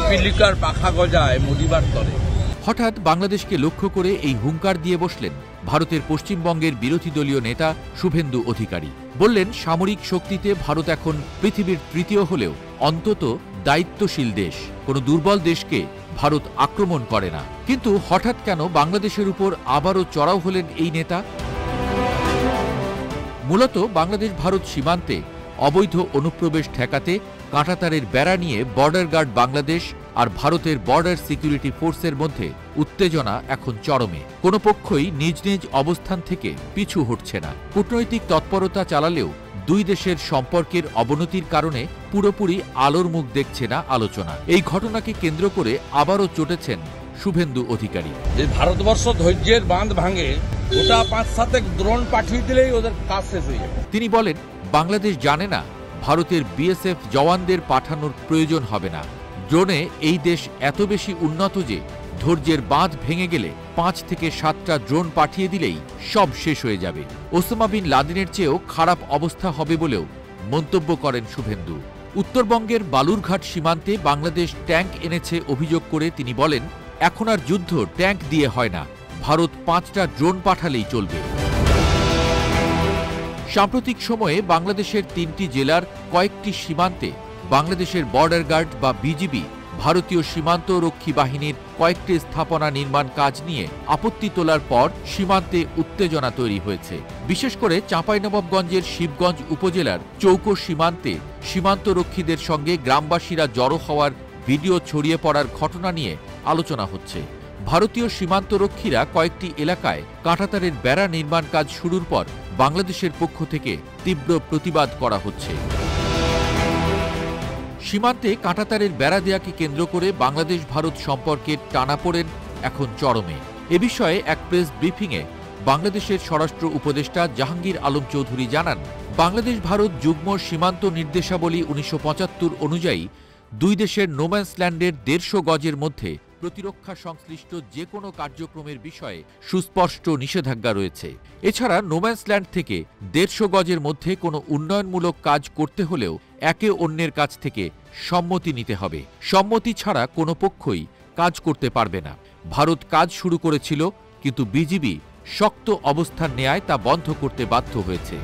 পিপিলিকার পাখা গজায় মরিবার তরে। হঠাৎ বাংলাদেশকে লক্ষ্য করে এই হুঙ্কার দিয়ে বসলেন ভারতের পশ্চিমবঙ্গের বিরোধী দলীয় নেতা শুভেন্দু অধিকারী। বললেন, সামরিক শক্তিতে ভারত এখন পৃথিবীর তৃতীয় হলেও অন্তত দায়িত্বশীল দেশ। কোনো দুর্বল দেশকে ভারত আক্রমণ করে না। কিন্তু হঠাৎ কেন বাংলাদেশের উপর আবারও চড়াও হলেন এই নেতা? মূলত বাংলাদেশ ভারত সীমান্তে অবৈধ অনুপ্রবেশ ঠেকাতে কাঁটাতারের বেড়া নিয়ে বর্ডার গার্ড বাংলাদেশ আর ভারতের বর্ডার সিকিউরিটি ফোর্সের মধ্যে উত্তেজনা এখন চরমে। কোনো পক্ষই নিজ নিজ অবস্থান থেকে পিছু হটছে না। কূটনৈতিক তৎপরতা চালালেও দুই দেশের সম্পর্কের অবনতির কারণে পুরোপুরি আলোর মুখ দেখছে না আলোচনা। এই ঘটনাকে কেন্দ্র করে আবারও চটেছেন শুভেন্দু অধিকারী। যে ভারতবর্ষ ধৈর্যের বাঁধ ভাঙে, ওটা 5-7 ড্রোন পাঠিয়ে দিলেই ওদের কাজ শেষ হয়ে যাবে। তিনি বলেন, বাংলাদেশ জানে না ভারতের বিএসএফ জওয়ানদের পাঠানোর প্রয়োজন হবে না। ড্রোনে এই দেশ এত বেশি উন্নত যে ধৈর্যের বাঁধ ভেঙে গেলে 5 থেকে 7টা ড্রোন পাঠিয়ে দিলেই সব শেষ হয়ে যাবে। ওসামা বিন লাদেনের চেয়েও খারাপ অবস্থা হবে বলেও মন্তব্য করেন শুভেন্দু। উত্তরবঙ্গের বালুরঘাট সীমান্তে বাংলাদেশ ট্যাঙ্ক এনেছে অভিযোগ করে তিনি বলেন, এখন আর যুদ্ধ ট্যাঙ্ক দিয়ে হয় না, ভারত 5টা ড্রোন পাঠালেই চলবে। সাম্প্রতিক সময়ে বাংলাদেশের 3টি জেলার কয়েকটি সীমান্তে বাংলাদেশের বর্ডার গার্ড বা বিজিবি ভারতীয় সীমান্ত রক্ষী বাহিনীর কয়েকটি স্থাপনা নির্মাণ কাজ নিয়ে আপত্তি তোলার পর সীমান্তে উত্তেজনা তৈরি হয়েছে। বিশেষ করে চাঁপাইনবাবগঞ্জের শিবগঞ্জ উপজেলার চৌকো সীমান্তে সীমান্তরক্ষীদের সঙ্গে গ্রামবাসীরা জড়ো হওয়ার ভিডিও ছড়িয়ে পড়ার ঘটনা নিয়ে আলোচনা হচ্ছে। ভারতীয় সীমান্তরক্ষীরা কয়েকটি এলাকায় কাঁটাতারের বেড়া নির্মাণ কাজ শুরুর পর বাংলাদেশের পক্ষ থেকে তীব্র প্রতিবাদ করা হচ্ছে। সীমান্তে কাঁটাতারের বেড়া দেয়াকে কেন্দ্র করে বাংলাদেশ ভারত সম্পর্কের টানাপোড়েন এখন চরমে। এ বিষয়ে এক প্রেস ব্রিফিংয়ে বাংলাদেশের স্বরাষ্ট্র উপদেষ্টা জাহাঙ্গীর আলম চৌধুরী জানান, বাংলাদেশ ভারত যুগ্ম সীমান্ত নির্দেশাবলী 1975 অনুযায়ী দুই দেশের নোম্যান্সল্যান্ডের 150 গজের মধ্যে প্রতিরক্ষা সংশ্লিষ্ট যে কোনো কার্যক্রমের বিষয়ে সুস্পষ্ট নিষেধাজ্ঞা রয়েছে। এছাড়া নোম্যান্সল্যান্ড থেকে 150 গজের মধ্যে কোনো উন্নয়নমূলক কাজ করতে হলেও একে অন্যের কাছ থেকে সম্মতি নিতে হবে। সম্মতি ছাড়া কোনো পক্ষই কাজ করতে পারবে না। ভারত কাজ শুরু করেছিল, কিন্তু বিজিবি শক্ত অবস্থান নেয়ায় তা বন্ধ করতে বাধ্য হয়েছে।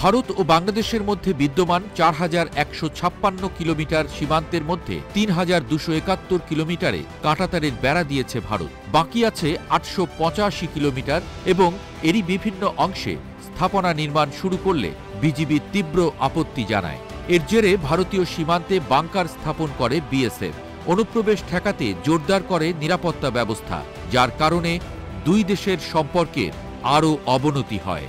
ভারত ও বাংলাদেশের মধ্যে বিদ্যমান 4156 কিলোমিটার সীমান্তের মধ্যে 3271 কিলোমিটারে কাঁটাতারের বেড়া দিয়েছে ভারত। বাকি আছে 885 কিলোমিটার এবং এরই বিভিন্ন অংশে স্থাপনা নির্মাণ শুরু করলে বিজিবি তীব্র আপত্তি জানায়। এর জেরে ভারতীয় সীমান্তে বাংকার স্থাপন করে বিএসএফ। অনুপ্রবেশ ঠেকাতে জোরদার করে নিরাপত্তা ব্যবস্থা, যার কারণে দুই দেশের সম্পর্কের আরও অবনতি হয়।